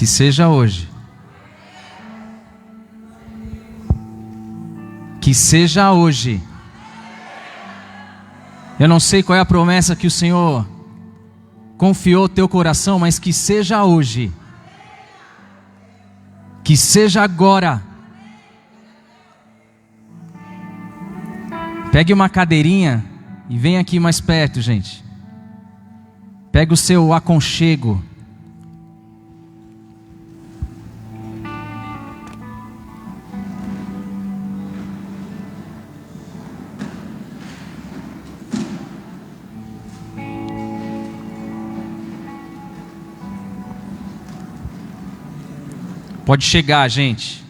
Que seja hoje. Que seja hoje. Eu não sei qual é a promessa que o Senhor confiou ao teu coração, mas que seja hoje. Que seja agora. Pegue uma cadeirinha e vem aqui mais perto, gente. Pegue o seu aconchego. Pode chegar, gente.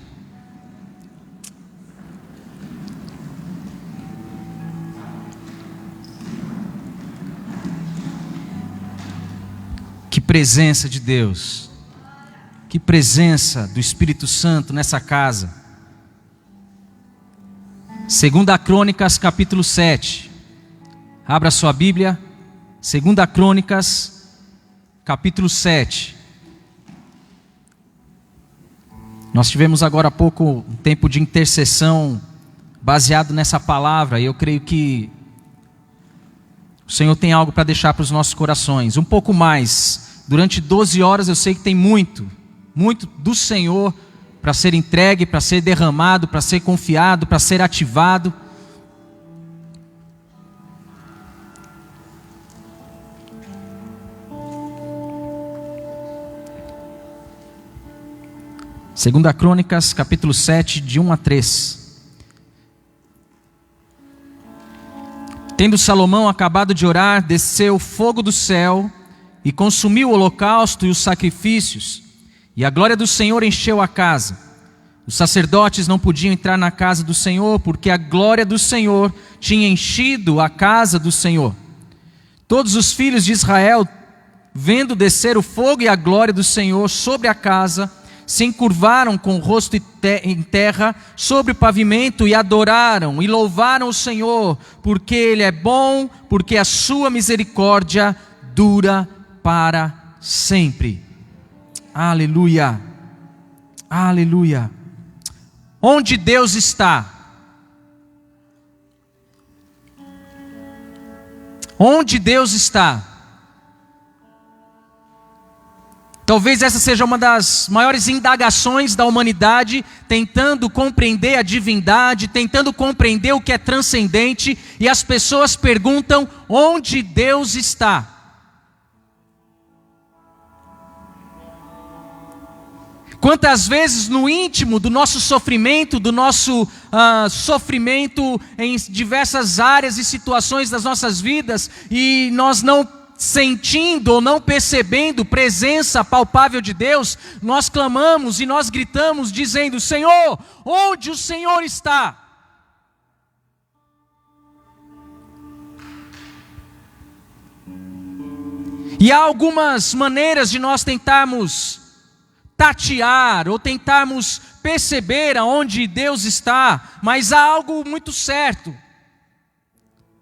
Que presença de Deus. Que presença do Espírito Santo nessa casa. 2 Crônicas capítulo 7. Abra sua Bíblia. 2 Crônicas capítulo 7. Nós tivemos agora há pouco um tempo de intercessão baseado nessa palavra, e eu creio que o Senhor tem algo para deixar para os nossos corações, um pouco mais. Durante 12 horas eu sei que tem muito do Senhor para ser entregue, para ser derramado, para ser confiado, para ser ativado. Segunda Crônicas, capítulo 7, de 1 a 3. Tendo Salomão acabado de orar, desceu fogo do céu e consumiu o holocausto e os sacrifícios, e a glória do Senhor encheu a casa. Os sacerdotes não podiam entrar na casa do Senhor, porque a glória do Senhor tinha enchido a casa do Senhor. Todos os filhos de Israel, vendo descer o fogo e a glória do Senhor sobre a casa, se encurvaram com o rosto em terra sobre o pavimento e adoraram e louvaram o Senhor, porque Ele é bom, porque a sua misericórdia dura para sempre. Aleluia, aleluia. Onde Deus está? Onde Deus está? Talvez essa seja uma das maiores indagações da humanidade, tentando compreender a divindade, tentando compreender o que é transcendente, e as pessoas perguntam: onde Deus está? Quantas vezes no íntimo do nosso sofrimento, sofrimento em diversas áreas e situações das nossas vidas, e nós não sentindo ou não percebendo presença palpável de Deus, nós clamamos e nós gritamos dizendo: Senhor, onde o Senhor está? E há algumas maneiras de nós tentarmos tatear ou tentarmos perceber aonde Deus está, mas há algo muito certo.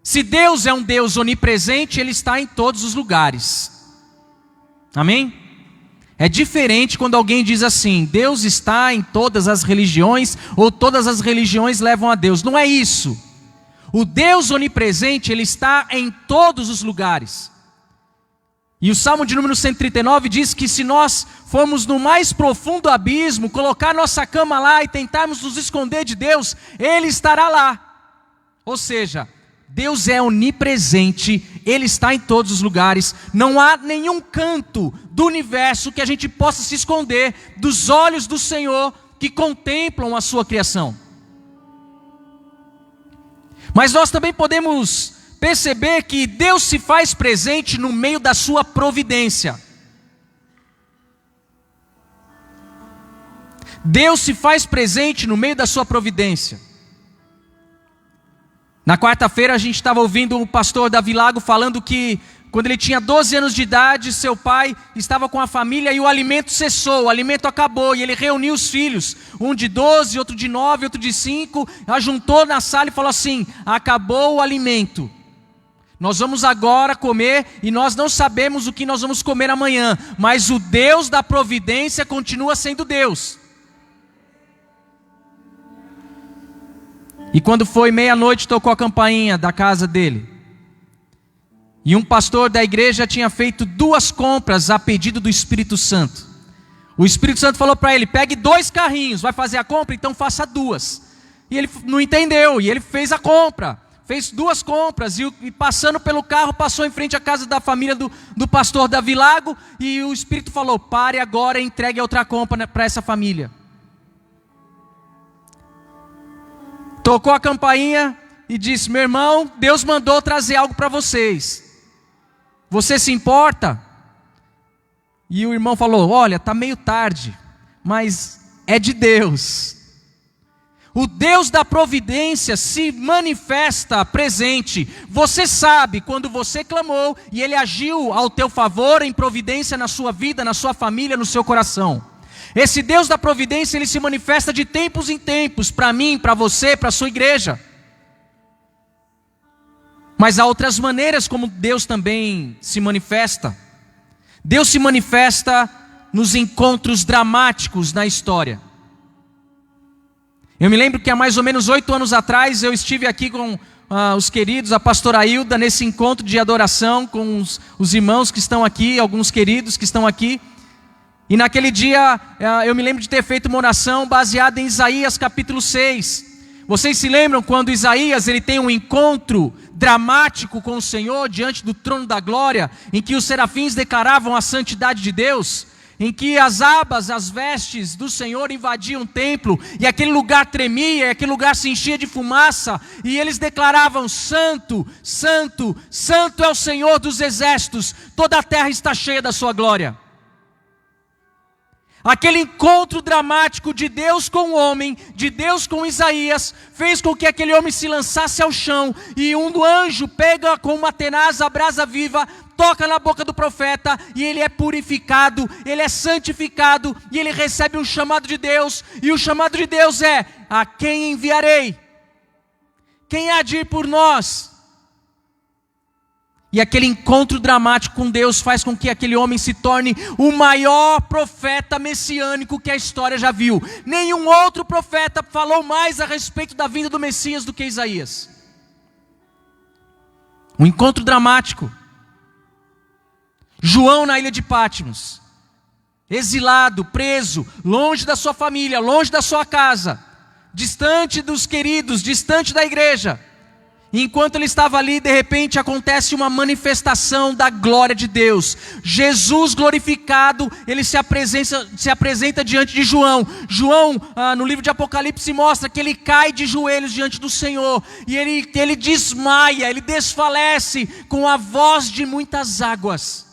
Se Deus é um Deus onipresente, Ele está em todos os lugares. Amém? É diferente quando alguém diz assim: Deus está em todas as religiões, ou todas as religiões levam a Deus. Não é isso. O Deus onipresente, Ele está em todos os lugares. E o Salmo de número 139 diz que se nós formos no mais profundo abismo, colocar nossa cama lá e tentarmos nos esconder de Deus, Ele estará lá. Ou seja, Deus é onipresente, Ele está em todos os lugares. Não há nenhum canto do universo que a gente possa se esconder dos olhos do Senhor que contemplam a sua criação. Mas nós também podemos perceber que Deus se faz presente no meio da sua providência. Deus se faz presente no meio da sua providência. Na quarta-feira a gente estava ouvindo o pastor Davi Lago falando que quando ele tinha 12 anos de idade, seu pai estava com a família e o alimento cessou, o alimento acabou, e ele reuniu os filhos, um de 12, outro de 9, outro de 5, ajuntou na sala e falou assim: acabou o alimento. Nós vamos agora comer e nós não sabemos o que nós vamos comer amanhã, mas o Deus da providência continua sendo Deus. E quando foi meia-noite, tocou a campainha da casa dele. E um pastor da igreja tinha feito 2 compras a pedido do Espírito Santo. O Espírito Santo falou para ele: pegue 2 carrinhos, vai fazer a compra? Então faça 2. E ele não entendeu, e ele fez a compra. Fez 2 compras e passando pelo carro, passou em frente à casa da família do pastor Davi Lago. E o Espírito falou: pare agora e entregue a outra compra para essa família. Tocou a campainha e disse: meu irmão, Deus mandou trazer algo para vocês. Você se importa? E o irmão falou: olha, está meio tarde, mas é de Deus. O Deus da providência se manifesta presente. Você sabe quando você clamou e Ele agiu ao teu favor em providência na sua vida, na sua família, no seu coração. Esse Deus da providência, Ele se manifesta de tempos em tempos, para mim, para você, para a sua igreja. Mas há outras maneiras como Deus também se manifesta. Deus se manifesta nos encontros dramáticos na história. Eu me lembro que há mais ou menos 8 anos atrás eu estive aqui com os queridos, a pastora Hilda, nesse encontro de adoração com os irmãos que estão aqui, alguns queridos que estão aqui. E naquele dia eu me lembro de ter feito uma oração baseada em Isaías capítulo 6. Vocês se lembram quando Isaías ele tem um encontro dramático com o Senhor diante do trono da glória, em que os serafins declaravam a santidade de Deus? Em que as abas, as vestes do Senhor invadiam o templo, e aquele lugar tremia, e aquele lugar se enchia de fumaça, e eles declaravam: Santo, Santo, Santo é o Senhor dos exércitos, toda a terra está cheia da sua glória. Aquele encontro dramático de Deus com o homem, de Deus com Isaías, fez com que aquele homem se lançasse ao chão, e um anjo pega com uma tenaz a brasa viva, toca na boca do profeta, e ele é purificado, ele é santificado, e ele recebe um chamado de Deus, e o chamado de Deus é: a quem enviarei? Quem há de ir por nós? E aquele encontro dramático com Deus faz com que aquele homem se torne o maior profeta messiânico que a história já viu. Nenhum outro profeta falou mais a respeito da vinda do Messias do que Isaías. Um encontro dramático. João na ilha de Patmos, exilado, preso, longe da sua família, longe da sua casa, distante dos queridos, distante da igreja. E enquanto ele estava ali, de repente acontece uma manifestação da glória de Deus. Jesus glorificado, ele se apresenta diante de João. João, no livro de Apocalipse, mostra que ele cai de joelhos diante do Senhor. E ele desmaia, ele desfalece com a voz de muitas águas.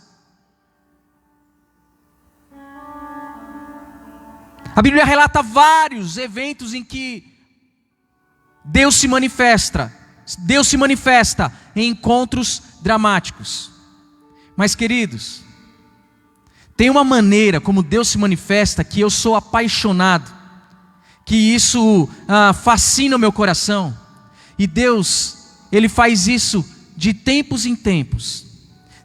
A Bíblia relata vários eventos em que Deus se manifesta em encontros dramáticos. Mas, queridos, tem uma maneira como Deus se manifesta que eu sou apaixonado, que isso fascina o meu coração. E Deus, Ele faz isso de tempos em tempos.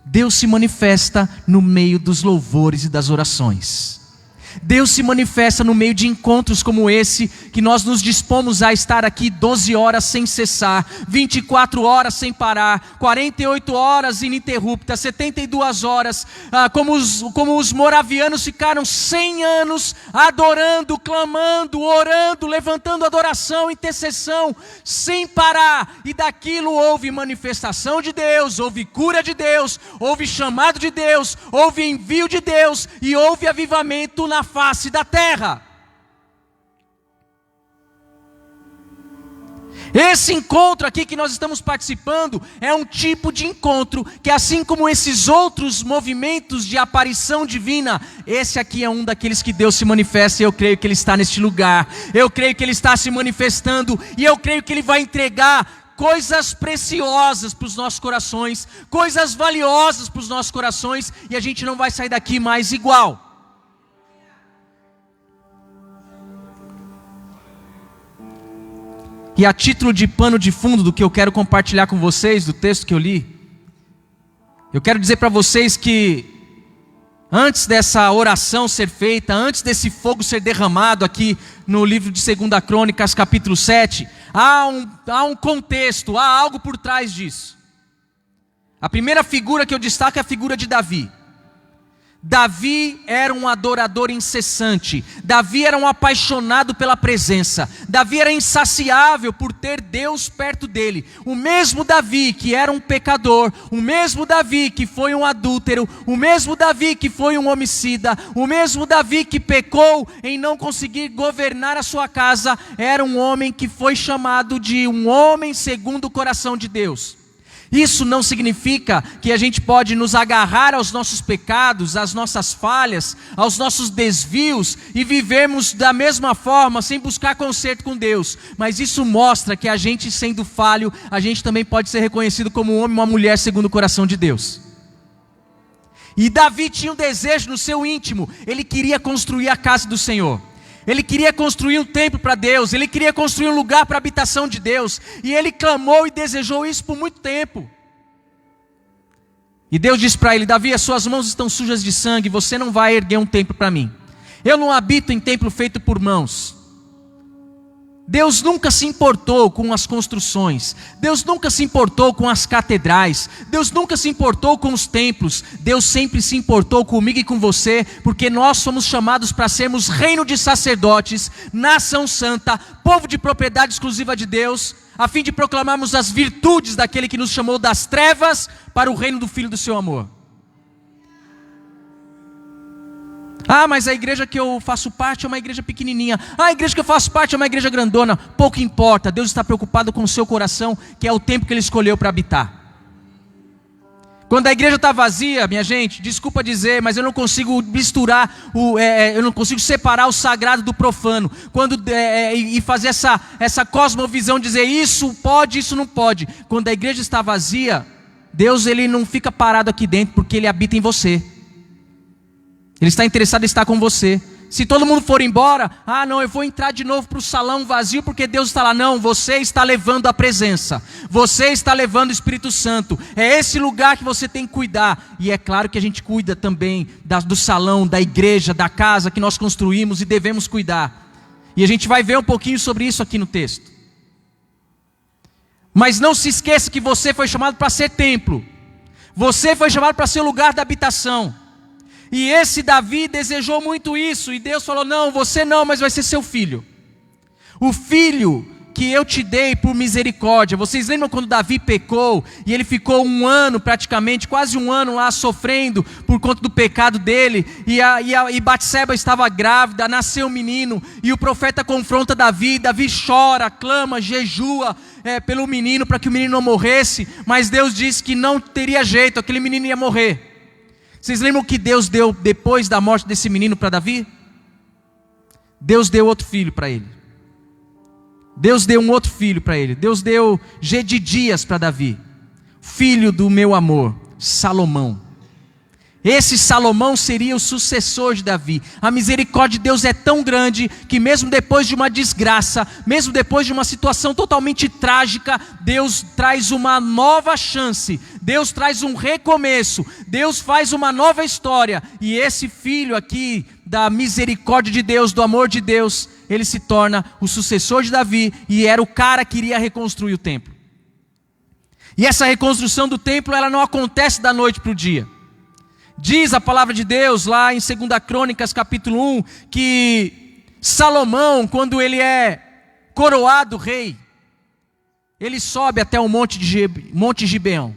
Deus se manifesta no meio dos louvores e das orações. Deus se manifesta no meio de encontros como esse, que nós nos dispomos a estar aqui 12 horas sem cessar, 24 horas sem parar, 48 horas ininterruptas, 72 horas, como os moravianos ficaram 100 anos adorando, clamando, orando, levantando adoração, intercessão, sem parar. E daquilo houve manifestação de Deus, houve cura de Deus, houve chamado de Deus, houve envio de Deus, e houve avivamento na face da terra. Esse encontro aqui que nós estamos participando é um tipo de encontro que, assim como esses outros movimentos de aparição divina, esse aqui é um daqueles que Deus se manifesta, e eu creio que Ele está neste lugar, eu creio que Ele está se manifestando, e eu creio que Ele vai entregar coisas preciosas para os nossos corações, coisas valiosas para os nossos corações, e a gente não vai sair daqui mais igual. E a título de pano de fundo do que eu quero compartilhar com vocês, do texto que eu li, Eu quero dizer para vocês que antes dessa oração ser feita, antes desse fogo ser derramado aqui no livro de 2 Crônicas capítulo 7, há um contexto, há algo por trás disso. A primeira figura que eu destaco é a figura de Davi. Davi era um adorador incessante. Davi era um apaixonado pela presença. Davi era insaciável por ter Deus perto dele. O mesmo Davi que era um pecador, o mesmo Davi que foi um adúltero, o mesmo Davi que foi um homicida, o mesmo Davi que pecou em não conseguir governar a sua casa, era um homem que foi chamado de um homem segundo o coração de Deus. Isso não significa que a gente pode nos agarrar aos nossos pecados, às nossas falhas, aos nossos desvios e vivermos da mesma forma, sem buscar conserto com Deus. Mas isso mostra que a gente, sendo falho, a gente também pode ser reconhecido como um homem e uma mulher segundo o coração de Deus. E Davi tinha um desejo no seu íntimo, ele queria construir a casa do Senhor. Ele queria construir um templo para Deus, ele queria construir um lugar para a habitação de Deus, e ele clamou e desejou isso por muito tempo. E Deus disse para ele: Davi, as suas mãos estão sujas de sangue, você não vai erguer um templo para mim. Eu não habito em templo feito por mãos. Deus nunca se importou com as construções, Deus nunca se importou com as catedrais, Deus nunca se importou com os templos. Deus sempre se importou comigo e com você, porque nós somos chamados para sermos reino de sacerdotes, nação santa, povo de propriedade exclusiva de Deus, a fim de proclamarmos as virtudes daquele que nos chamou das trevas para o reino do Filho do seu amor. Ah, mas a igreja que eu faço parte é uma igreja pequenininha. Ah, a igreja que eu faço parte é uma igreja grandona. Pouco importa, Deus está preocupado com o seu coração, que é o tempo que Ele escolheu para habitar. Quando a igreja está vazia, minha gente, desculpa dizer, mas eu não consigo misturar, eu não consigo separar o sagrado do profano. E fazer essa cosmovisão, dizer isso pode, isso não pode. Quando a igreja está vazia, Deus ele não fica parado aqui dentro, porque Ele habita em você. Ele está interessado em estar com você. Se todo mundo for embora, não, eu vou entrar de novo para o salão vazio porque Deus está lá. Não, você está levando a presença. Você está levando o Espírito Santo. É esse lugar que você tem que cuidar. E é claro que a gente cuida também do salão, da igreja, da casa que nós construímos e devemos cuidar. E a gente vai ver um pouquinho sobre isso aqui no texto. Mas não se esqueça que você foi chamado para ser templo. Você foi chamado para ser lugar da habitação. E esse Davi desejou muito isso, e Deus falou: não, você não, mas vai ser seu filho. O filho que eu te dei por misericórdia. Vocês lembram quando Davi pecou, e ele ficou um ano praticamente, quase um ano lá sofrendo por conta do pecado dele, e Batseba estava grávida, nasceu um menino, e o profeta confronta Davi, Davi chora, clama, jejua pelo menino, para que o menino não morresse, mas Deus disse que não teria jeito, aquele menino ia morrer. Vocês lembram o que Deus deu depois da morte desse menino para Davi? Deus deu outro filho para ele. Deus deu um outro filho para ele. Deus deu Gedidias para Davi, filho do meu amor, Salomão. Esse Salomão seria o sucessor de Davi. A misericórdia de Deus é tão grande que mesmo depois de uma desgraça, mesmo depois de uma situação totalmente trágica, Deus traz uma nova chance, Deus traz um recomeço, Deus faz uma nova história. E esse filho aqui, da misericórdia de Deus, do amor de Deus, ele se torna o sucessor de Davi e era o cara que iria reconstruir o templo. E essa reconstrução do templo, ela não acontece da noite para o dia. Diz a palavra de Deus lá em 2 Crônicas capítulo 1, que Salomão, quando ele é coroado rei, ele sobe até o Monte Gibeão.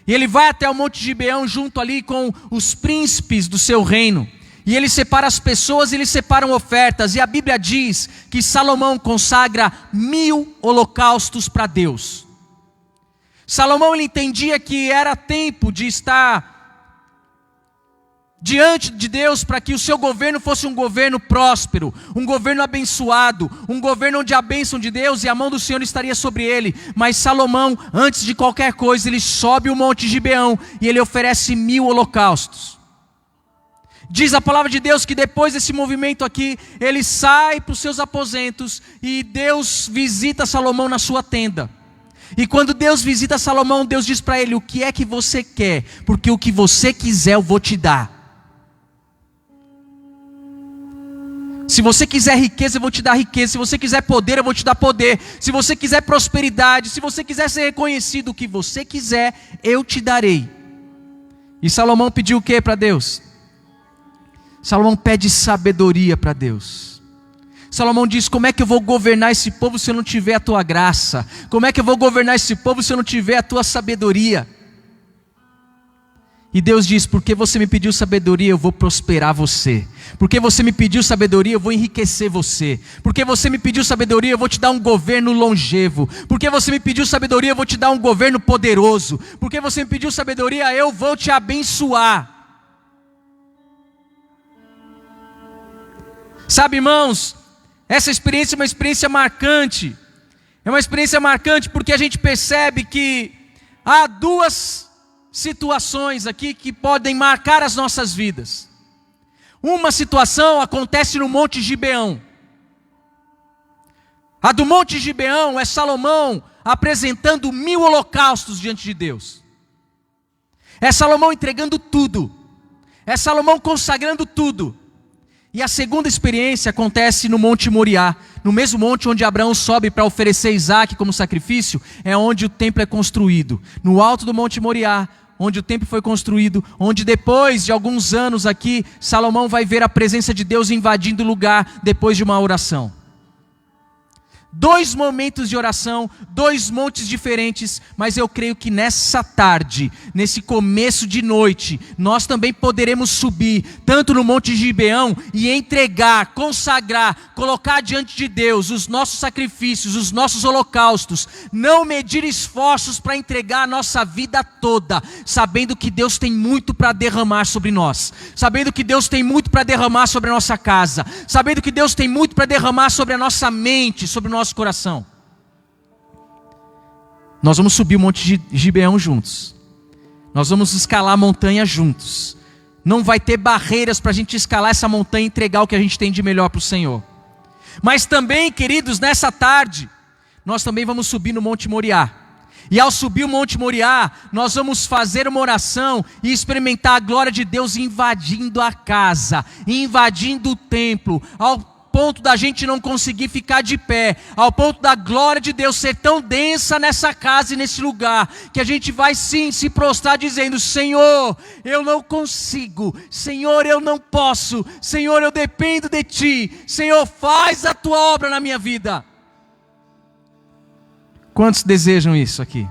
E ele vai até o Monte Gibeão junto ali com os príncipes do seu reino. E ele separa as pessoas, eles separam ofertas. E a Bíblia diz que Salomão consagra 1000 holocaustos para Deus. Salomão ele entendia que era tempo de estar diante de Deus para que o seu governo fosse um governo próspero, um governo abençoado, um governo onde a bênção de Deus e a mão do Senhor estaria sobre ele. Mas Salomão, antes de qualquer coisa, ele sobe o Monte Gibeão e ele oferece 1000 holocaustos. Diz a palavra de Deus que depois desse movimento aqui, ele sai para os seus aposentos e Deus visita Salomão na sua tenda. E quando Deus visita Salomão, Deus diz para ele: o que é que você quer? Porque o que você quiser eu vou te dar. Se você quiser riqueza, eu vou te dar riqueza. Se você quiser poder, eu vou te dar poder. Se você quiser prosperidade, se você quiser ser reconhecido, o que você quiser, eu te darei. E Salomão pediu o que para Deus? Salomão pede sabedoria para Deus. Salomão diz: como é que eu vou governar esse povo se eu não tiver a tua graça? Como é que eu vou governar esse povo se eu não tiver a tua sabedoria? E Deus diz: porque você me pediu sabedoria, eu vou prosperar você. Porque você me pediu sabedoria, eu vou enriquecer você. Porque você me pediu sabedoria, eu vou te dar um governo longevo. Porque você me pediu sabedoria, eu vou te dar um governo poderoso. Porque você me pediu sabedoria, eu vou te abençoar. Sabe, irmãos, essa experiência é uma experiência marcante. É uma experiência marcante porque a gente percebe que há duas situações aqui que podem marcar as nossas vidas. Uma situação acontece no Monte Gibeão. A do Monte Gibeão é Salomão apresentando 1000 holocaustos diante de Deus. É Salomão entregando tudo. É Salomão consagrando tudo. E a segunda experiência acontece no Monte Moriá, no mesmo monte onde Abraão sobe para oferecer Isaac como sacrifício, é onde o templo é construído. No alto do Monte Moriá, onde o templo foi construído, onde depois de alguns anos aqui, Salomão vai ver a presença de Deus invadindo o lugar depois de uma oração. 2 momentos de oração, 2 montes diferentes, mas eu creio que nessa tarde, nesse começo de noite, nós também poderemos subir, tanto no Monte Gibeão, e entregar, consagrar, colocar diante de Deus os nossos sacrifícios, os nossos holocaustos, não medir esforços para entregar a nossa vida toda, sabendo que Deus tem muito para derramar sobre nós, sabendo que Deus tem muito para derramar sobre a nossa casa, sabendo que Deus tem muito para derramar sobre a nossa mente, sobre o nosso coração. Nós vamos subir o Monte Gibeão juntos. Nós vamos escalar a montanha juntos. Não vai ter barreiras para a gente escalar essa montanha e entregar o que a gente tem de melhor para o Senhor. Mas também, queridos, nessa tarde, nós também vamos subir no Monte Moriá. E ao subir o Monte Moriá, nós vamos fazer uma oração e experimentar a glória de Deus invadindo a casa, invadindo o templo, ao ponto da gente não conseguir ficar de pé, ao ponto da glória de Deus ser tão densa nessa casa e nesse lugar, que a gente vai sim se prostrar dizendo: Senhor, eu não consigo, Senhor, eu não posso, Senhor, eu dependo de Ti, Senhor, faz a Tua obra na minha vida. Quantos desejam isso aqui?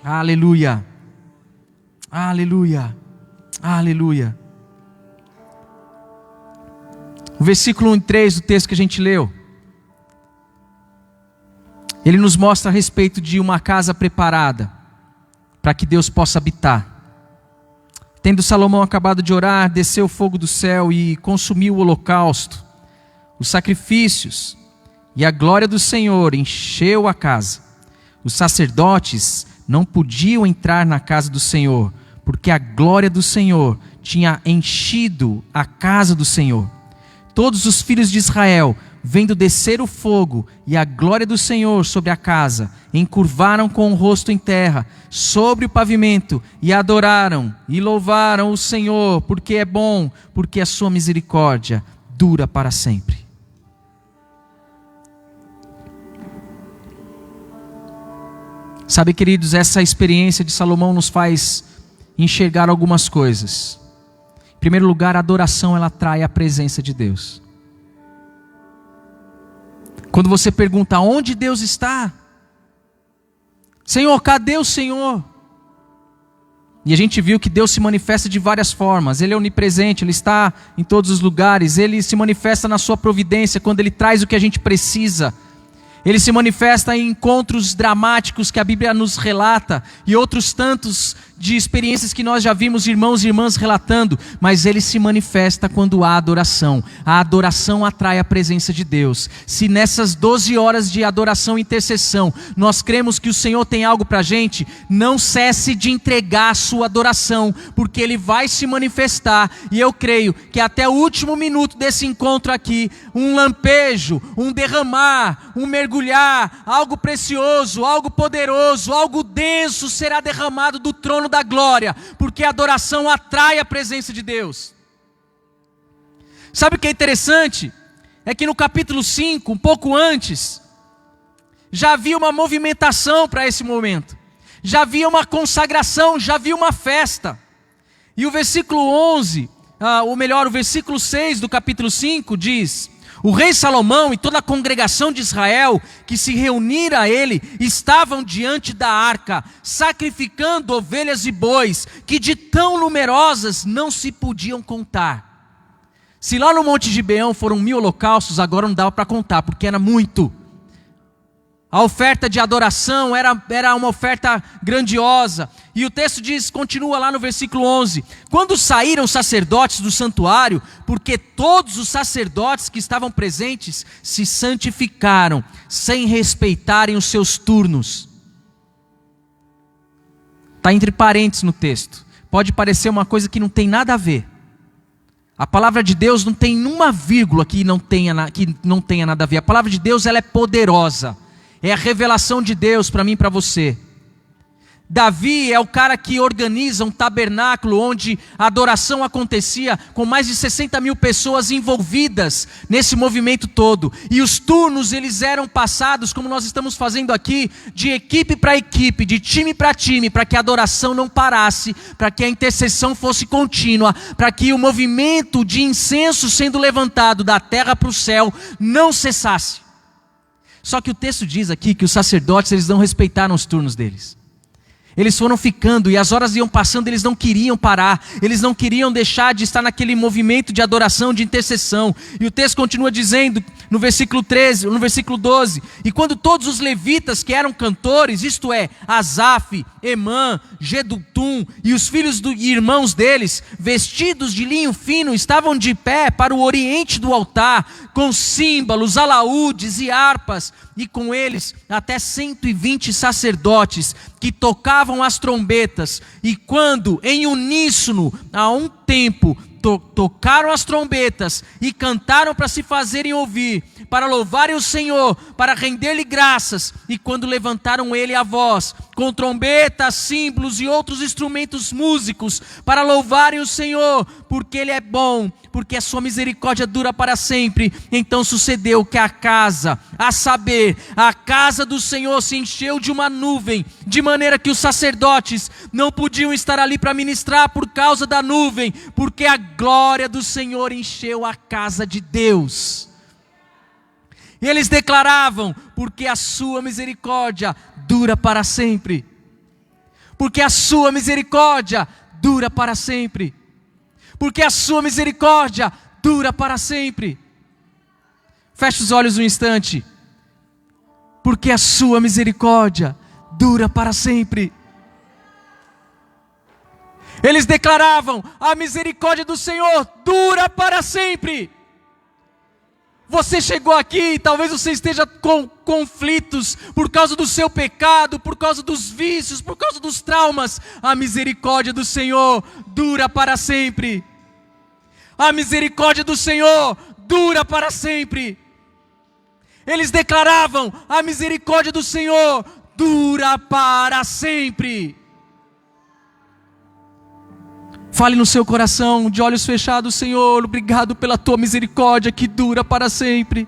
Aleluia, aleluia, aleluia. O versículo 1-3 do texto que a gente leu, ele nos mostra a respeito de uma casa preparada para que Deus possa habitar. Tendo Salomão acabado de orar, desceu o fogo do céu e consumiu o holocausto, os sacrifícios, e a glória do Senhor encheu a casa. Os sacerdotes não podiam entrar na casa do Senhor, porque a glória do Senhor tinha enchido a casa do Senhor. Todos os filhos de Israel, vendo descer o fogo e a glória do Senhor sobre a casa, encurvaram com o rosto em terra, sobre o pavimento, e adoraram e louvaram o Senhor, porque é bom, porque a sua misericórdia dura para sempre. Sabe, queridos, essa experiência de Salomão nos faz enxergar algumas coisas. Em primeiro lugar, a adoração, ela atrai a presença de Deus. Quando você pergunta onde Deus está, Senhor, cadê o Senhor? E a gente viu que Deus se manifesta de várias formas. Ele é onipresente, Ele está em todos os lugares. Ele se manifesta na sua providência, quando Ele traz o que a gente precisa. Ele se manifesta em encontros dramáticos que a Bíblia nos relata, e outros tantos de experiências que nós já vimos irmãos e irmãs relatando, mas ele se manifesta quando há adoração. A adoração atrai a presença de Deus. Se nessas 12 horas de adoração e intercessão, nós cremos que o Senhor tem algo para a gente, não cesse de entregar a sua adoração, porque Ele vai se manifestar, e eu creio que até o último minuto desse encontro aqui, um lampejo, um derramar, um mergulhar, algo precioso, algo poderoso, algo denso será derramado do trono da glória, porque a adoração atrai a presença de Deus. Sabe o que é interessante? É que no capítulo 5, um pouco antes, já havia uma movimentação para esse momento, já havia uma consagração, já havia uma festa. E o versículo 11, o versículo 6 do capítulo 5 diz: o rei Salomão e toda a congregação de Israel que se reunira a ele estavam diante da arca, sacrificando ovelhas e bois, que de tão numerosas não se podiam contar. Se lá no Monte Gibeão foram 1000 holocaustos, agora não dava para contar, porque era muito. A oferta de adoração era uma oferta grandiosa. E o texto continua lá no versículo 11: quando saíram os sacerdotes do santuário, porque todos os sacerdotes que estavam presentes se santificaram, sem respeitarem os seus turnos. Está entre parênteses no texto. Pode parecer uma coisa que não tem nada a ver. A palavra de Deus não tem uma vírgula que não tenha nada a ver. A palavra de Deus, ela é poderosa. É a revelação de Deus para mim e para você. Davi é o cara que organiza um tabernáculo onde a adoração acontecia com mais de 60 mil pessoas envolvidas nesse movimento todo. E os turnos eles eram passados, como nós estamos fazendo aqui, de equipe para equipe, de time para time, para que a adoração não parasse, para que a intercessão fosse contínua, para que o movimento de incenso sendo levantado da terra para o céu não cessasse. Só que o texto diz aqui que os sacerdotes eles não respeitaram os turnos deles. Eles foram ficando e as horas iam passando, eles não queriam parar, eles não queriam deixar de estar naquele movimento de adoração, de intercessão. E o texto continua dizendo no versículo 13, no versículo 12: e quando todos os levitas que eram cantores, isto é, Asaf, Emã, Jedutum e os filhos e irmãos deles, vestidos de linho fino, estavam de pé para o oriente do altar, com símbolos, alaúdes e harpas, e com eles até 120 sacerdotes que tocavam as trombetas. E quando em uníssono a um tempo tocaram as trombetas e cantaram para se fazerem ouvir, para louvarem o Senhor, para render-lhe graças, e quando levantaram ele a voz, com trombetas, símbolos e outros instrumentos músicos, para louvarem o Senhor, porque Ele é bom, porque a sua misericórdia dura para sempre, então sucedeu que a casa, a saber, a casa do Senhor se encheu de uma nuvem, de maneira que os sacerdotes não podiam estar ali para ministrar por causa da nuvem, porque a glória do Senhor encheu a casa de Deus. E eles declaravam: porque a sua misericórdia dura para sempre. Porque a sua misericórdia dura para sempre. Porque a sua misericórdia dura para sempre. Feche os olhos um instante. Porque a sua misericórdia dura para sempre. Eles declaravam: a misericórdia do Senhor dura para sempre. Você chegou aqui e talvez você esteja com conflitos por causa do seu pecado, por causa dos vícios, por causa dos traumas. A misericórdia do Senhor dura para sempre. A misericórdia do Senhor dura para sempre. Eles declaravam: a misericórdia do Senhor dura para sempre. Fale no seu coração, de olhos fechados: Senhor, obrigado pela tua misericórdia que dura para sempre.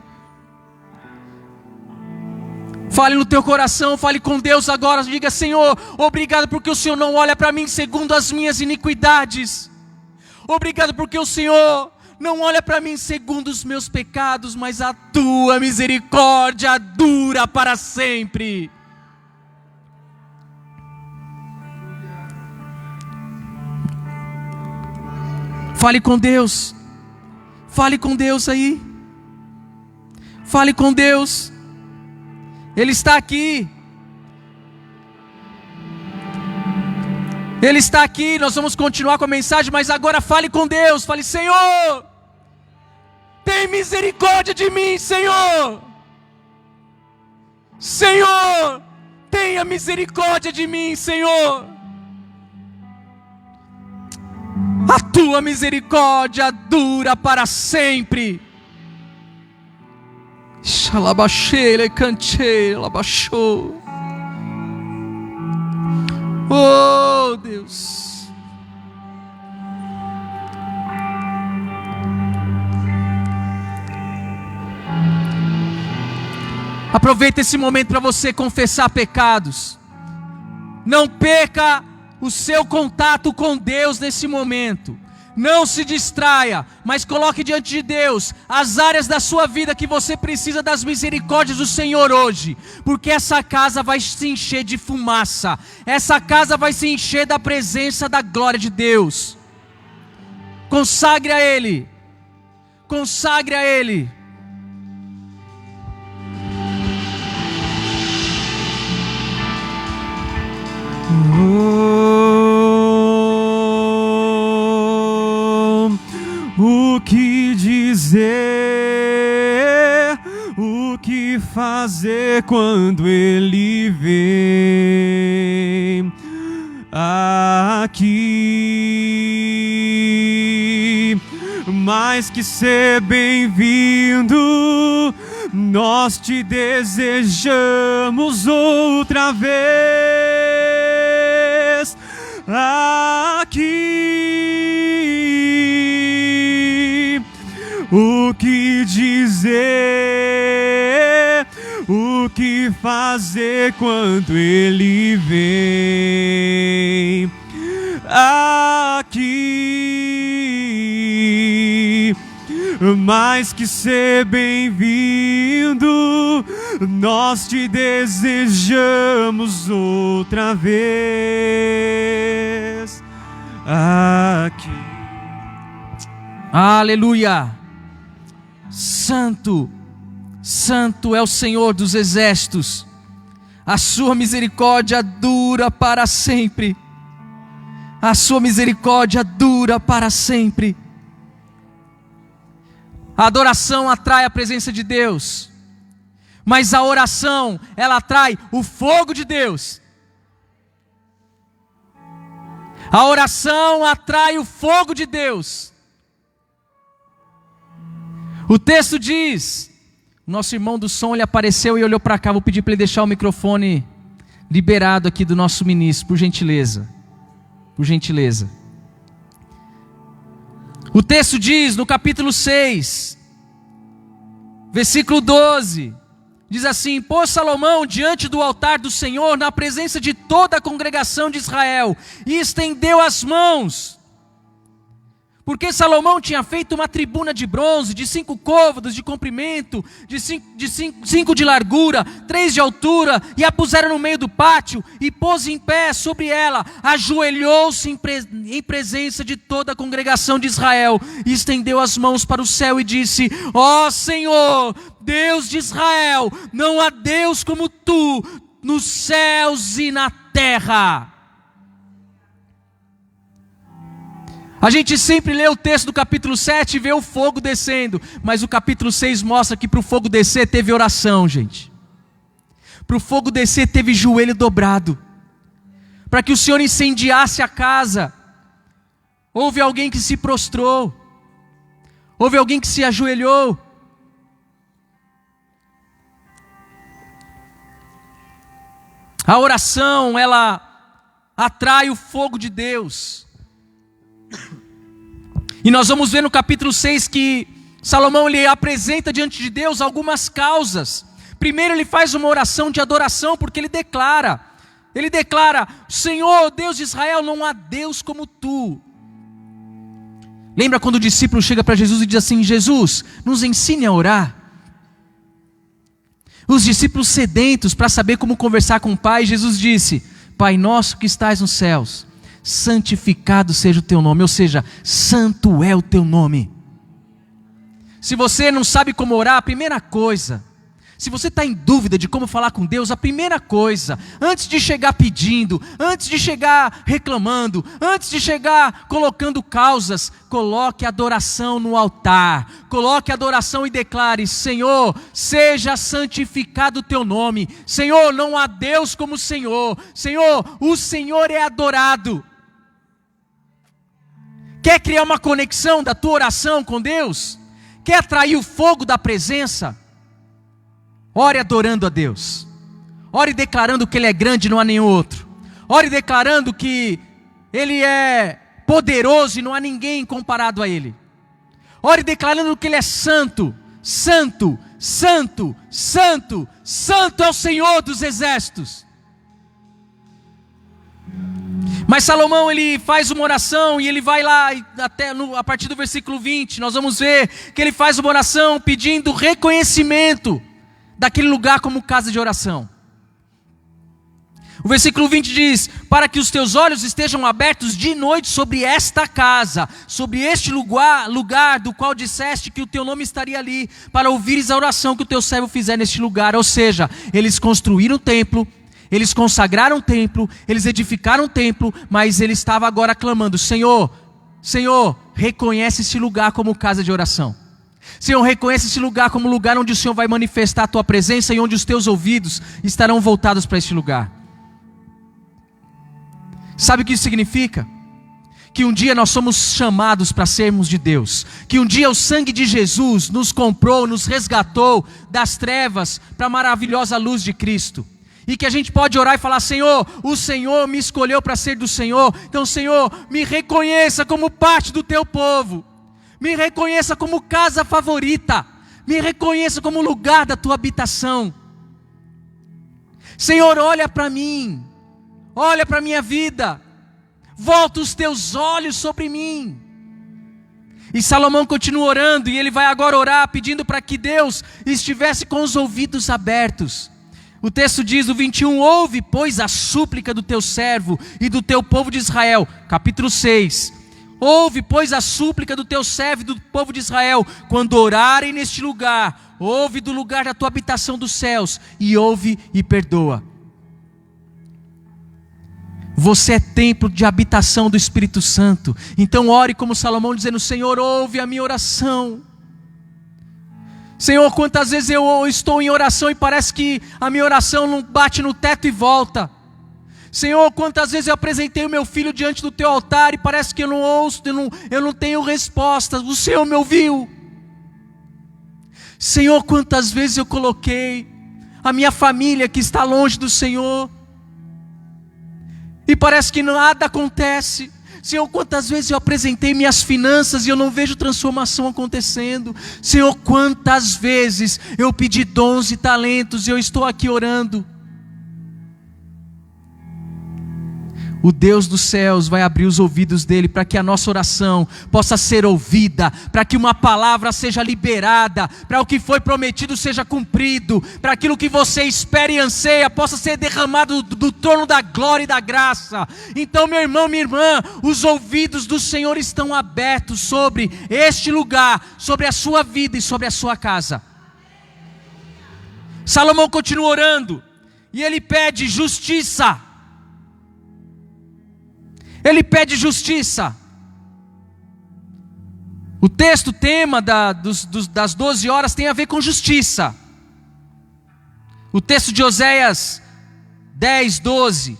Fale no teu coração, fale com Deus agora, diga: Senhor, obrigado porque o Senhor não olha para mim segundo as minhas iniquidades. Obrigado porque o Senhor não olha para mim segundo os meus pecados, mas a tua misericórdia dura para sempre. Fale com Deus. Fale com Deus aí. Fale com Deus. Ele está aqui. Ele está aqui, nós vamos continuar com a mensagem, mas agora fale com Deus, fale: Senhor, tem misericórdia de mim, Senhor. Senhor, tenha misericórdia de mim, Senhor. A tua misericórdia dura para sempre. Xalabaxele canche, labaxou. Oh, Deus. Aproveita esse momento para você confessar pecados. Não perca o seu contato com Deus nesse momento. Não se distraia, mas coloque diante de Deus as áreas da sua vida que você precisa das misericórdias do Senhor hoje, porque essa casa vai se encher de fumaça, essa casa vai se encher da presença da glória de Deus. Consagre a Ele, consagre a Ele. O que dizer, o que fazer quando Ele vem aqui? Mais que ser bem-vindo, nós te desejamos outra vez aqui. O que dizer, o que fazer quando Ele vem aqui? Mais que ser bem-vindo, nós te desejamos outra vez aqui. Aleluia. Santo, santo é o Senhor dos exércitos. A sua misericórdia dura para sempre. A sua misericórdia dura para sempre. A adoração atrai a presença de Deus, mas a oração, ela atrai o fogo de Deus. A oração atrai o fogo de Deus. O texto diz, nosso irmão do som, ele apareceu e olhou para cá. Vou pedir para ele deixar o microfone liberado aqui do nosso ministro, por gentileza. Por gentileza. O texto diz no capítulo 6, versículo 12, diz assim: pôs Salomão diante do altar do Senhor, na presença de toda a congregação de Israel, e estendeu as mãos. Porque Salomão tinha feito uma tribuna de bronze, de 5 côvados de comprimento, de 5 de largura, 3 de altura, e a puseram no meio do pátio, e pôs em pé sobre ela, ajoelhou-se em presença de toda a congregação de Israel, e estendeu as mãos para o céu e disse: ó Senhor, Deus de Israel, não há Deus como Tu, nos céus e na terra. A gente sempre lê o texto do capítulo 7 e vê o fogo descendo, mas o capítulo 6 mostra que para o fogo descer teve oração, gente. Para o fogo descer teve joelho dobrado. Para que o Senhor incendiasse a casa, houve alguém que se prostrou, houve alguém que se ajoelhou. A oração, ela atrai o fogo de Deus. E nós vamos ver no capítulo 6 que Salomão ele apresenta diante de Deus algumas causas. Primeiro ele faz uma oração de adoração, porque ele declara, Senhor, Deus de Israel, não há Deus como Tu. Lembra quando o discípulo chega para Jesus e diz assim: Jesus, nos ensine a orar. Os discípulos sedentos para saber como conversar com o Pai, Jesus disse: Pai nosso que estás nos céus, santificado seja o Teu nome, ou seja, santo é o Teu nome. Se você não sabe como orar, a primeira coisa, Se você está em dúvida de como falar com Deus, a primeira coisa, antes de chegar pedindo, antes de chegar reclamando, antes de chegar colocando causas, coloque a adoração no altar, coloque a adoração e declare: Senhor, seja santificado o teu nome, Senhor, não há Deus como o Senhor, Senhor, o Senhor é adorado. Quer criar uma conexão da tua oração com Deus? Quer atrair o fogo da presença? Ore adorando a Deus. Ore declarando que Ele é grande e não há nenhum outro. Ore declarando que Ele é poderoso e não há ninguém comparado a Ele. Ore declarando que Ele é santo, santo, santo, santo, santo é o Senhor dos exércitos. Mas Salomão, ele faz uma oração e ele vai lá, a partir do versículo 20, nós vamos ver que ele faz uma oração pedindo reconhecimento daquele lugar como casa de oração. O versículo 20 diz: para que os teus olhos estejam abertos de noite sobre esta casa, sobre este lugar do qual disseste que o teu nome estaria ali, para ouvires a oração que o teu servo fizer neste lugar. Ou seja, eles construíram o templo, eles consagraram o templo, eles edificaram o templo, mas ele estava agora clamando: Senhor, Senhor, reconhece esse lugar como casa de oração. Senhor, reconhece esse lugar como lugar onde o Senhor vai manifestar a tua presença e onde os teus ouvidos estarão voltados para este lugar. Sabe o que isso significa? Que um dia nós somos chamados para sermos de Deus, que um dia o sangue de Jesus nos comprou, nos resgatou das trevas para a maravilhosa luz de Cristo, e que a gente pode orar e falar: Senhor, o Senhor me escolheu para ser do Senhor, então Senhor, me reconheça como parte do teu povo, me reconheça como casa favorita, me reconheça como lugar da tua habitação. Senhor, olha para mim, olha para a minha vida, volta os teus olhos sobre mim. E Salomão continua orando, e ele vai agora orar pedindo para que Deus estivesse com os ouvidos abertos. O texto diz, o 21, ouve, pois, a súplica do teu servo e do teu povo de Israel. Capítulo 6. Ouve, pois, a súplica do teu servo e do povo de Israel, quando orarem neste lugar. Ouve do lugar da tua habitação dos céus, e ouve e perdoa. Você é templo de habitação do Espírito Santo. Então ore como Salomão, dizendo: Senhor, ouve a minha oração. Senhor, quantas vezes eu estou em oração e parece que a minha oração não bate no teto e volta. Senhor, quantas vezes eu apresentei o meu filho diante do teu altar e parece que eu não ouço, eu não tenho resposta. O Senhor me ouviu. Senhor, quantas vezes eu coloquei a minha família que está longe do Senhor e parece que nada acontece. Senhor, quantas vezes eu apresentei minhas finanças e eu não vejo transformação acontecendo. Senhor, quantas vezes eu pedi dons e talentos e eu estou aqui orando. O Deus dos céus vai abrir os ouvidos dele para que a nossa oração possa ser ouvida, para que uma palavra seja liberada, para o que foi prometido seja cumprido, para aquilo que você espera e anseia possa ser derramado do trono da glória e da graça. Então, meu irmão, minha irmã, os ouvidos do Senhor estão abertos sobre este lugar, sobre a sua vida e sobre a sua casa. Salomão continua orando e ele pede justiça. Ele pede justiça. O texto, tema das 12 horas tem a ver com justiça. O texto de Oséias 10, 12.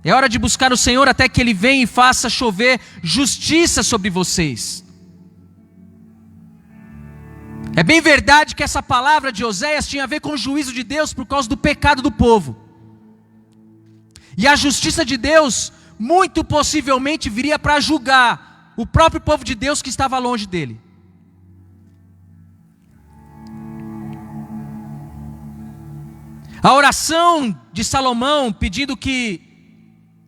É hora de buscar o Senhor até que Ele venha e faça chover justiça sobre vocês. É bem verdade que essa palavra de Oséias tinha a ver com o juízo de Deus por causa do pecado do povo. E a justiça de Deus muito possivelmente viria para julgar o próprio povo de Deus que estava longe dele. A oração de Salomão pedindo que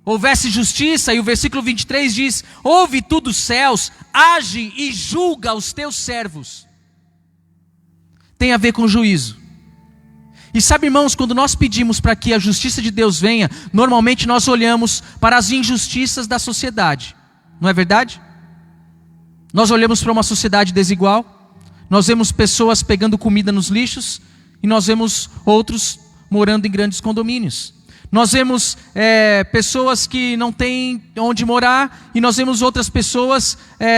houvesse justiça, e o versículo 23 diz: ouve tu dos céus, age e julga os teus servos. Tem a ver com juízo. E sabe, irmãos, quando nós pedimos para que a justiça de Deus venha, normalmente nós olhamos para as injustiças da sociedade, não é verdade? Nós olhamos para uma sociedade desigual, nós vemos pessoas pegando comida nos lixos, e nós vemos outros morando em grandes condomínios. Nós vemos pessoas que não têm onde morar, e nós vemos outras pessoas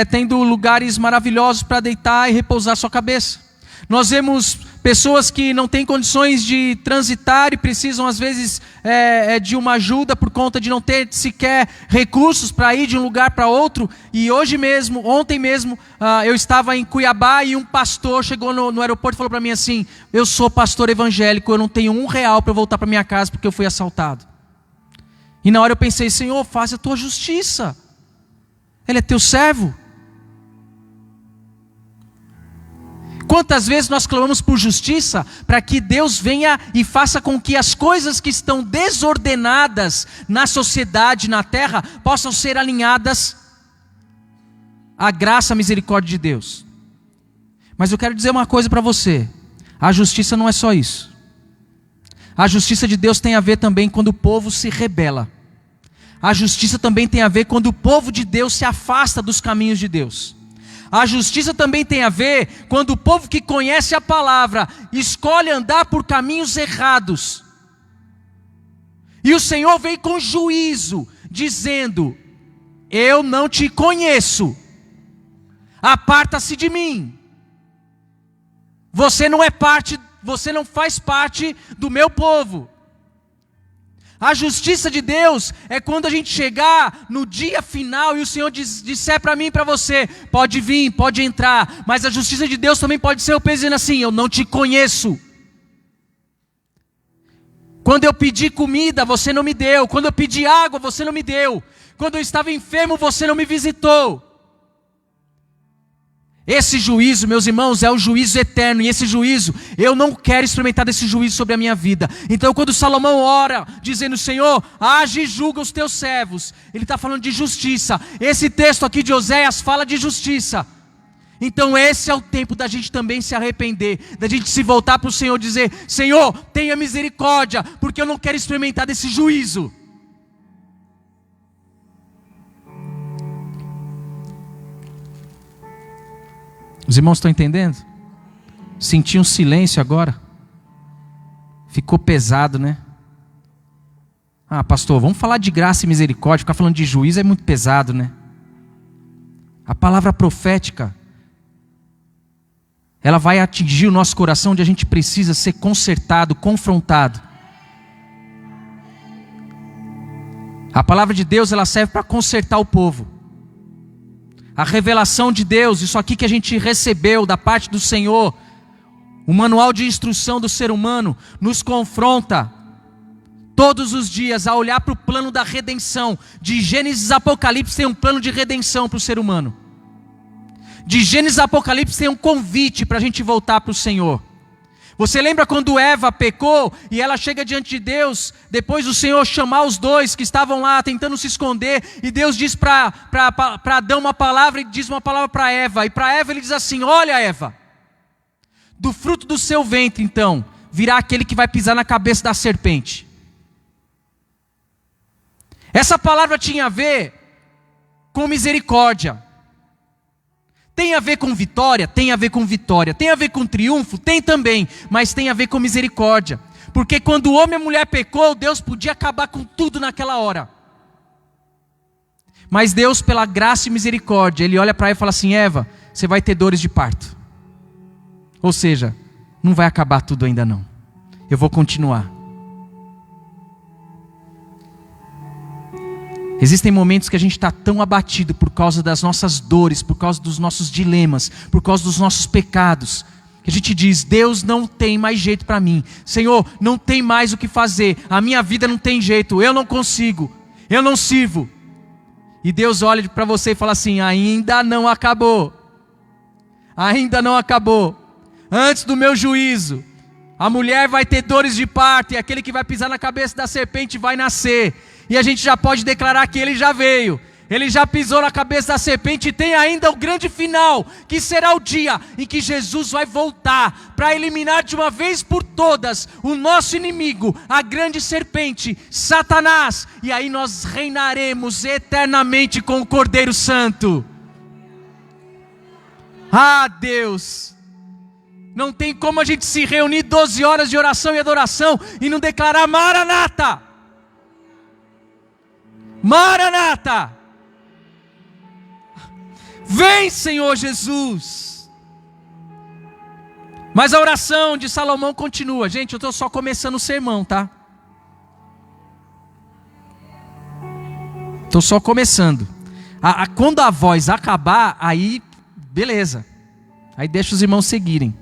tendo lugares maravilhosos para deitar e repousar sua cabeça. Nós vemos pessoas que não têm condições de transitar e precisam às vezes de uma ajuda por conta de não ter sequer recursos para ir de um lugar para outro. E ontem mesmo, eu estava em Cuiabá e um pastor chegou no aeroporto e falou para mim assim: eu sou pastor evangélico, eu não tenho R$1 para voltar para minha casa porque eu fui assaltado. E na hora eu pensei: Senhor, faz a tua justiça, Ele é teu servo. Quantas vezes nós clamamos por justiça para que Deus venha e faça com que as coisas que estão desordenadas na sociedade, na terra, possam ser alinhadas à graça, à misericórdia de Deus. Mas eu quero dizer uma coisa para você: a justiça não é só isso. A justiça de Deus tem a ver também quando o povo se rebela. A justiça também tem a ver quando o povo de Deus se afasta dos caminhos de Deus. A justiça também tem a ver quando o povo que conhece a palavra escolhe andar por caminhos errados. E o Senhor vem com juízo, dizendo: eu não te conheço, aparta-se de mim. Você não faz parte do meu povo. A justiça de Deus é quando a gente chegar no dia final e o Senhor disser para mim e para você: pode vir, pode entrar. Mas a justiça de Deus também pode ser o peso dizendo assim: eu não te conheço. Quando eu pedi comida, você não me deu. Quando eu pedi água, você não me deu. Quando eu estava enfermo, você não me visitou. Esse juízo, meus irmãos, é o juízo eterno. E esse juízo, eu não quero experimentar desse juízo sobre a minha vida. Então quando Salomão ora, dizendo: Senhor, age e julga os teus servos, ele está falando de justiça. Esse texto aqui de Oséias fala de justiça. Então esse é o tempo da gente também se arrepender, da gente se voltar para o Senhor e dizer: Senhor, tenha misericórdia, porque eu não quero experimentar desse juízo. Os irmãos estão entendendo? Senti um silêncio agora. Ficou pesado, né? Ah, pastor, vamos falar de graça e misericórdia. Ficar falando de juízo é muito pesado, né? A palavra profética, ela vai atingir o nosso coração, onde a gente precisa ser consertado, confrontado. A palavra de Deus, ela serve para consertar o povo. A revelação de Deus, isso aqui que a gente recebeu da parte do Senhor, o manual de instrução do ser humano, nos confronta todos os dias a olhar para o plano da redenção. De Gênesis a Apocalipse tem um plano de redenção para o ser humano. De Gênesis a Apocalipse tem um convite para a gente voltar para o Senhor. Você lembra quando Eva pecou e ela chega diante de Deus, depois do Senhor chamar os dois que estavam lá tentando se esconder, e Deus diz para Adão uma palavra e diz uma palavra para Eva, e para Eva ele diz assim: olha, Eva, do fruto do seu ventre então virá aquele que vai pisar na cabeça da serpente. Essa palavra tinha a ver com misericórdia. Tem a ver com vitória? Tem a ver com vitória. Tem a ver com triunfo? Tem também. Mas tem a ver com misericórdia. Porque quando o homem e a mulher pecou, Deus podia acabar com tudo naquela hora. Mas Deus, pela graça e misericórdia, Ele olha para Eva e fala assim: Eva, você vai ter dores de parto. Ou seja, não vai acabar tudo ainda não. Eu vou continuar. Existem momentos que a gente está tão abatido por causa das nossas dores, por causa dos nossos dilemas, por causa dos nossos pecados, que a gente diz: Deus, não tem mais jeito para mim. Senhor, não tem mais o que fazer. A minha vida não tem jeito. Eu não consigo. Eu não sirvo. E Deus olha para você e fala assim: ainda não acabou. Ainda não acabou. Antes do meu juízo, a mulher vai ter dores de parto, e aquele que vai pisar na cabeça da serpente vai nascer. E a gente já pode declarar que ele já veio. Ele já pisou na cabeça da serpente, e tem ainda o grande final, que será o dia em que Jesus vai voltar para eliminar de uma vez por todas o nosso inimigo, a grande serpente, Satanás. E aí nós reinaremos eternamente com o Cordeiro Santo. Ah, Deus! Não tem como a gente se reunir 12 horas de oração e adoração e não declarar Maranata. Maranata. Vem, Senhor Jesus. Mas a oração de Salomão continua. Gente, eu estou só começando o sermão, tá? Estou só começando. Quando a voz acabar, aí, beleza. Aí deixa os irmãos seguirem.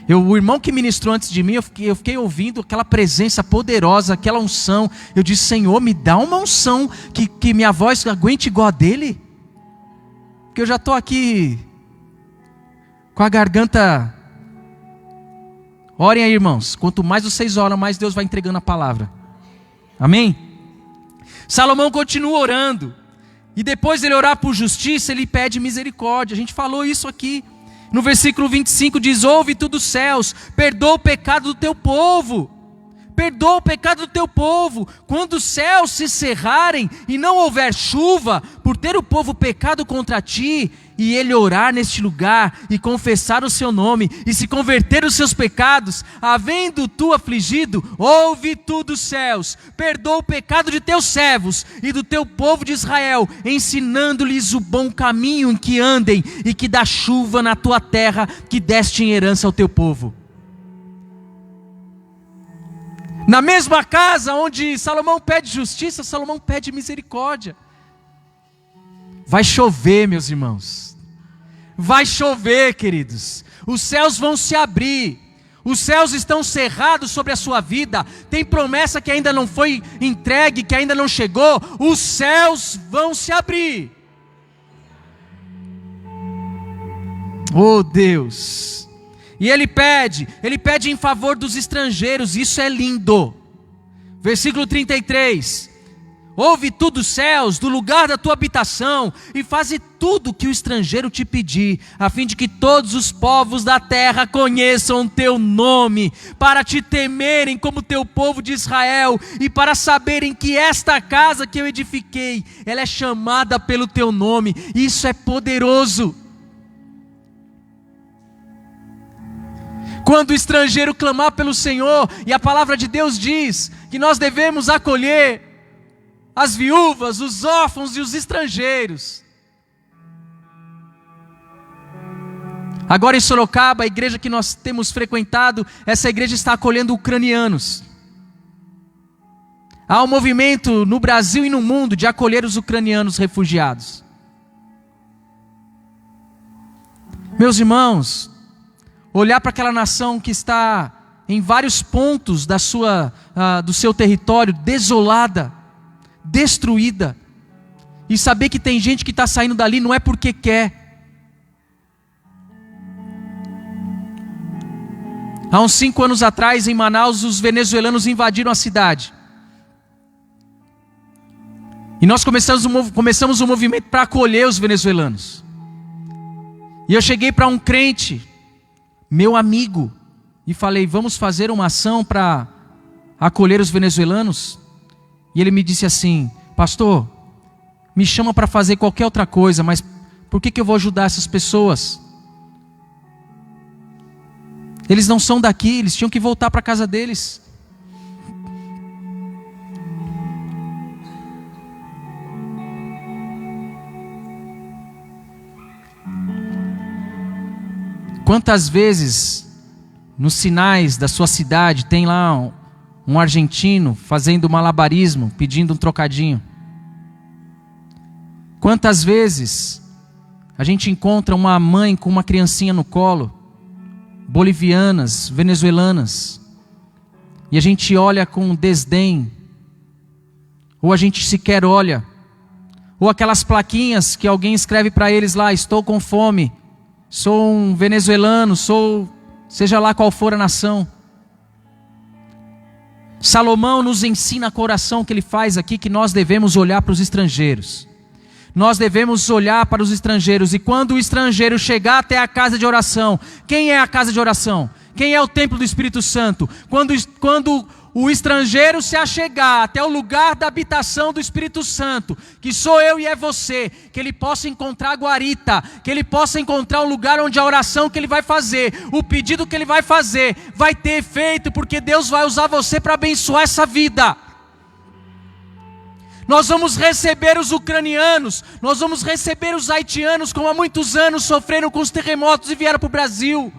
O irmão que ministrou antes de mim, eu fiquei ouvindo aquela presença poderosa, aquela unção. Eu disse, Senhor, me dá uma unção que minha voz aguente igual a dele. Porque eu já estou aqui com a garganta. Orem aí, irmãos. Quanto mais vocês oram, mais Deus vai entregando a palavra. Amém? Salomão continua orando. E depois de ele orar por justiça, ele pede misericórdia. A gente falou isso aqui. No versículo 25 diz, ouve tu dos céus, perdoa o pecado do teu povo. Perdoa o pecado do teu povo. Quando os céus se cerrarem e não houver chuva, por ter o povo pecado contra ti, e ele orar neste lugar, e confessar o seu nome, e se converter os seus pecados, havendo tu afligido, ouve tu dos céus, perdoa o pecado de teus servos, e do teu povo de Israel, ensinando-lhes o bom caminho em que andem, e que dá chuva na tua terra, que deste em herança ao teu povo. Na mesma casa onde Salomão pede justiça, Salomão pede misericórdia. Vai chover, meus irmãos. Vai chover, queridos. Os céus vão se abrir. Os céus estão cerrados sobre a sua vida. Tem promessa que ainda não foi entregue, que ainda não chegou. Os céus vão se abrir. Oh Deus. E ele pede em favor dos estrangeiros. Isso é lindo. Versículo 33. Ouve tu dos céus, do lugar da tua habitação, e faze tudo que o estrangeiro te pedir, a fim de que todos os povos da terra conheçam teu nome, para te temerem como teu povo de Israel, e para saberem que esta casa que eu edifiquei, ela é chamada pelo teu nome. Isso é poderoso. Quando o estrangeiro clamar pelo Senhor, e a palavra de Deus diz que nós devemos acolher as viúvas, os órfãos e os estrangeiros. Agora em Sorocaba, a igreja que nós temos frequentado, essa igreja está acolhendo ucranianos. Há um movimento no Brasil e no mundo de acolher os ucranianos refugiados. Meus irmãos, olhar para aquela nação que está em vários pontos do seu território, desolada, destruída, e saber que tem gente que está saindo dali não é porque quer. Há uns 5 anos atrás, em Manaus, os venezuelanos invadiram a cidade. E nós começamos um movimento para acolher os venezuelanos. E eu cheguei para um crente, meu amigo, e falei, vamos fazer uma ação para acolher os venezuelanos? E ele me disse assim, pastor, me chama para fazer qualquer outra coisa, mas por que eu vou ajudar essas pessoas? Eles não são daqui, eles tinham que voltar para a casa deles. Quantas vezes nos sinais da sua cidade tem lá um argentino fazendo malabarismo, pedindo um trocadinho? Quantas vezes a gente encontra uma mãe com uma criancinha no colo, bolivianas, venezuelanas, e a gente olha com desdém, ou a gente sequer olha, ou aquelas plaquinhas que alguém escreve para eles lá, estou com fome, sou um venezuelano, seja lá qual for a nação. Salomão nos ensina a oração que ele faz aqui, que nós devemos olhar para os estrangeiros. Nós devemos olhar para os estrangeiros, e quando o estrangeiro chegar até a casa de oração, quem é a casa de oração? Quem é o templo do Espírito Santo? Quando o estrangeiro se achegar até o lugar da habitação do Espírito Santo, que sou eu e é você, que ele possa encontrar guarita, que ele possa encontrar um lugar onde a oração que ele vai fazer, o pedido que ele vai fazer, vai ter efeito, porque Deus vai usar você para abençoar essa vida. Nós vamos receber os ucranianos, nós vamos receber os haitianos, como há muitos anos sofreram com os terremotos e vieram para o Brasil.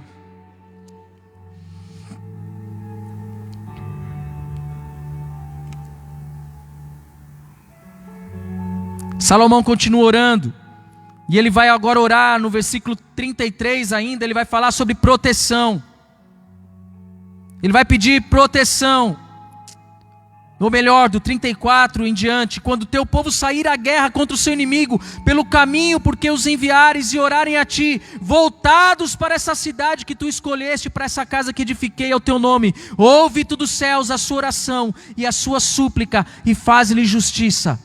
Salomão continua orando, e ele vai agora orar no versículo 33 ainda, ele vai falar sobre proteção. Ele vai pedir proteção, ou melhor, do 34 em diante: quando teu povo sair à guerra contra o seu inimigo, pelo caminho porque os enviares e orarem a ti, voltados para essa cidade que tu escolheste, para essa casa que edifiquei ao teu nome, ouve tu dos céus a sua oração e a sua súplica, e faz-lhe justiça.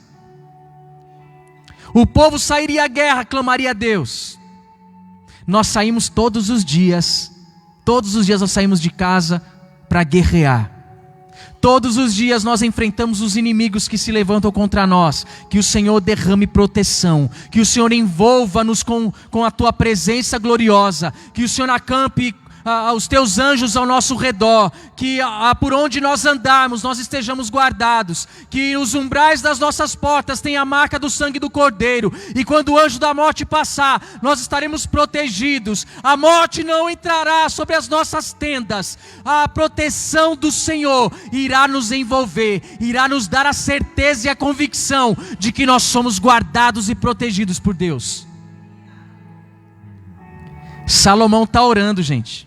O povo sairia à guerra, clamaria a Deus. Nós saímos todos os dias nós saímos de casa para guerrear. Todos os dias nós enfrentamos os inimigos que se levantam contra nós. Que o Senhor derrame proteção, que o Senhor envolva-nos com a tua presença gloriosa, que o Senhor acampe os teus anjos ao nosso redor, que por onde nós andarmos nós estejamos guardados, que os umbrais das nossas portas tenham a marca do sangue do Cordeiro, e quando o anjo da morte passar, nós estaremos protegidos. A morte não entrará sobre as nossas tendas. A proteção do Senhor irá nos envolver, irá nos dar a certeza e a convicção de que nós somos guardados e protegidos por Deus. Salomão está orando, gente.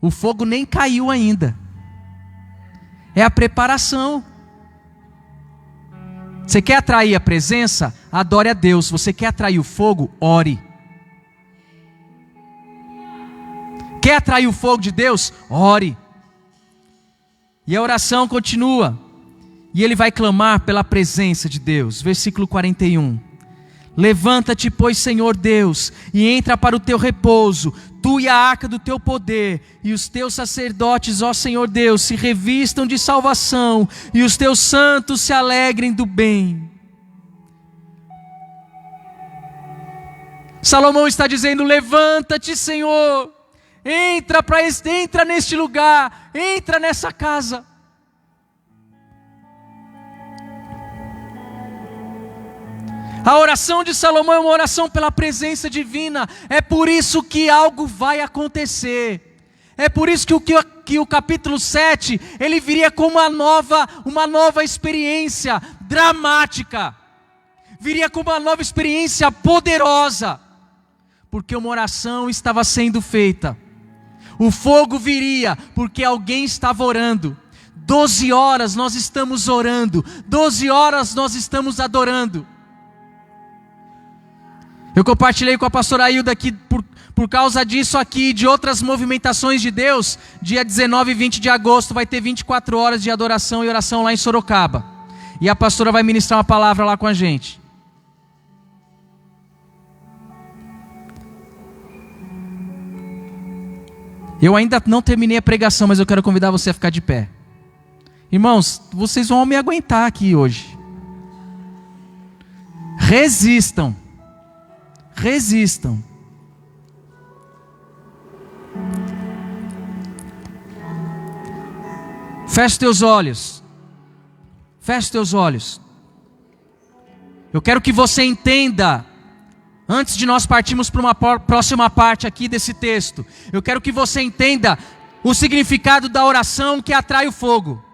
O fogo nem caiu ainda. É a preparação. Você quer atrair a presença? Adore a Deus. Você quer atrair o fogo? Ore. Quer atrair o fogo de Deus? Ore. E a oração continua. E ele vai clamar pela presença de Deus. Versículo 41. Levanta-te, pois, Senhor Deus, e entra para o teu repouso, tu e a arca do teu poder, e os teus sacerdotes, ó Senhor Deus, se revistam de salvação, e os teus santos se alegrem do bem. Salomão está dizendo: levanta-te, Senhor, entra neste lugar, entra nessa casa. A oração de Salomão é uma oração pela presença divina. É por isso que algo vai acontecer. É por isso que o capítulo 7, ele viria como uma nova experiência dramática. Viria como uma nova experiência poderosa. Porque uma oração estava sendo feita. O fogo viria porque alguém estava orando. 12 horas nós estamos orando. 12 horas nós estamos adorando. Eu compartilhei com a pastora Ailda aqui, por causa disso aqui, de outras movimentações de Deus. Dia 19 e 20 de agosto vai ter 24 horas de adoração e oração lá em Sorocaba. E a pastora vai ministrar uma palavra lá com a gente. Eu ainda não terminei a pregação, mas eu quero convidar você a ficar de pé. Irmãos, vocês vão me aguentar aqui hoje. Resistam. Resistam. Feche teus olhos. Feche teus olhos. Eu quero que você entenda, antes de nós partirmos para uma próxima parte aqui desse texto, eu quero que você entenda o significado da oração que atrai o fogo.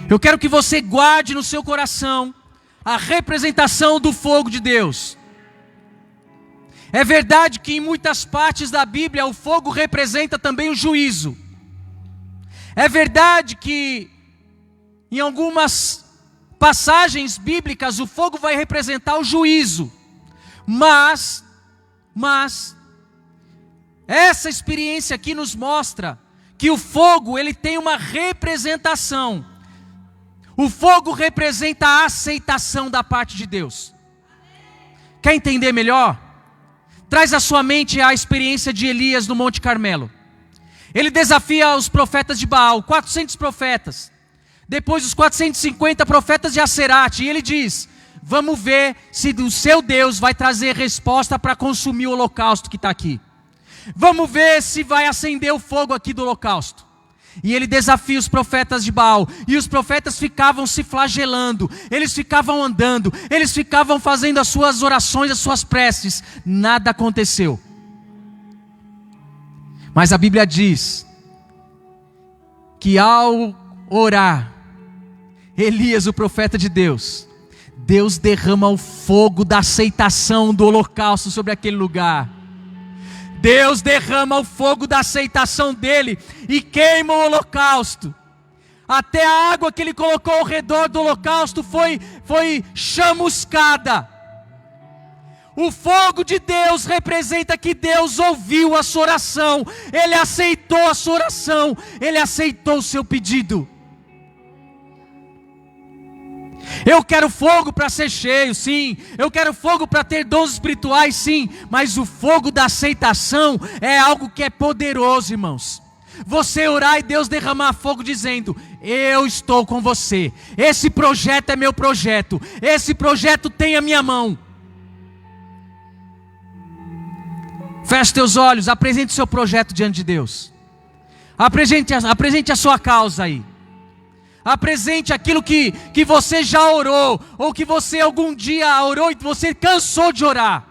Eu quero que você guarde no seu coração a representação do fogo de Deus. É verdade que em muitas partes da Bíblia o fogo representa também o juízo. É verdade que em algumas passagens bíblicas o fogo vai representar o juízo. Mas essa experiência aqui nos mostra que o fogo, ele tem uma representação. O fogo representa a aceitação da parte de Deus. Quer entender melhor? Traz à sua mente a experiência de Elias no Monte Carmelo. Ele desafia os profetas de Baal, 400 profetas. Depois os 450 profetas de Acerate. E ele diz: vamos ver se o seu Deus vai trazer resposta para consumir o holocausto que está aqui. Vamos ver se vai acender o fogo aqui do holocausto. E ele desafia os profetas de Baal. E os profetas ficavam se flagelando. Eles ficavam andando. Eles ficavam fazendo as suas orações, as suas preces. Nada aconteceu. Mas a Bíblia diz que ao orar, Elias, o profeta de Deus, Deus derrama o fogo da aceitação do holocausto sobre aquele lugar. Deus derrama o fogo da aceitação dele e queima o holocausto. Até a água que ele colocou ao redor do holocausto foi chamuscada. O fogo de Deus representa que Deus ouviu a sua oração. Ele aceitou a sua oração. Ele aceitou o seu pedido. Eu quero fogo para ser cheio, sim. Eu quero fogo para ter dons espirituais, sim. Mas o fogo da aceitação é algo que é poderoso, irmãos. Você orar e Deus derramar fogo dizendo: eu estou com você. Esse projeto é meu projeto. Esse projeto tem a minha mão. Feche teus olhos, apresente o seu projeto diante de Deus. Apresente a sua causa aí. Apresente aquilo que você já orou, ou que você algum dia orou e você cansou de orar.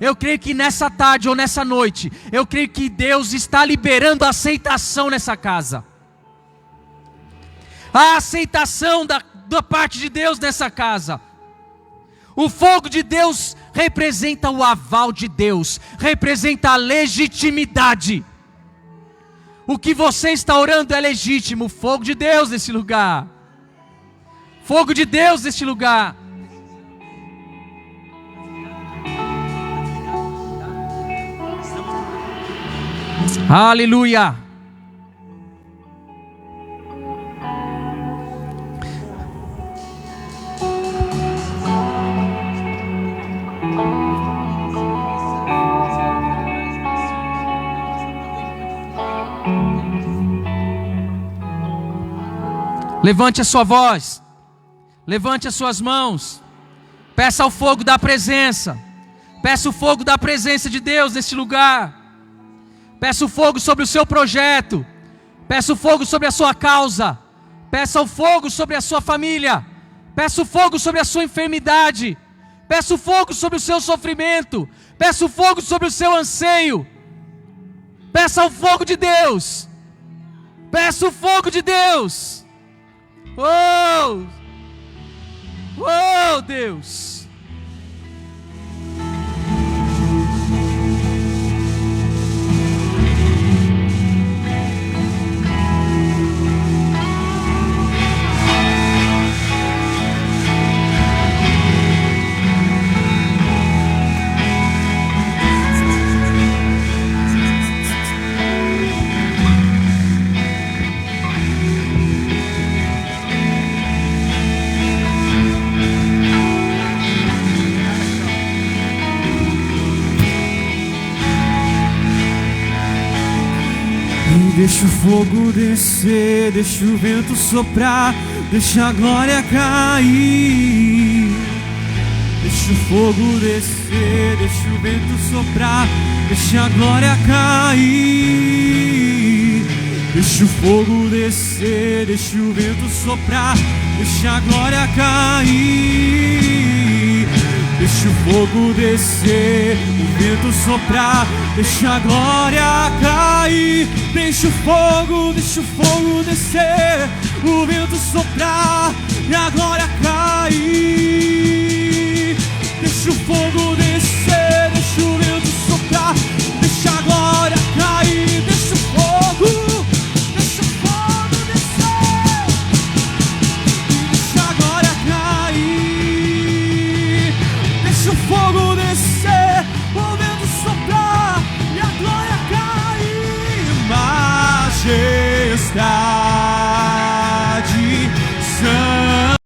Eu creio que nessa tarde ou nessa noite, eu creio que Deus está liberando a aceitação nessa casa. A aceitação da parte de Deus nessa casa. O fogo de Deus representa o aval de Deus, representa a legitimidade. O que você está orando é legítimo. O fogo de Deus nesse lugar. Fogo de Deus neste lugar. Aleluia. Levante a sua voz, levante as suas mãos, peça o fogo da presença, peça o fogo da presença de Deus neste lugar, peça o fogo sobre o seu projeto, peça o fogo sobre a sua causa, peça o fogo sobre a sua família, peça o fogo sobre a sua enfermidade, peça o fogo sobre o seu sofrimento, peça o fogo sobre o seu anseio, peça o fogo de Deus, peça o fogo de Deus. Oh! Oh, Deus! Deixa o fogo descer, deixa o vento soprar, deixa a glória cair. Deixa o fogo descer, deixa o vento soprar, deixa a glória cair. Deixa o fogo descer, deixa o vento soprar, deixa a glória cair. Deixa o fogo descer, o vento soprar, deixa a glória cair. Deixa o fogo descer, o vento soprar e a glória cair. Deixa o fogo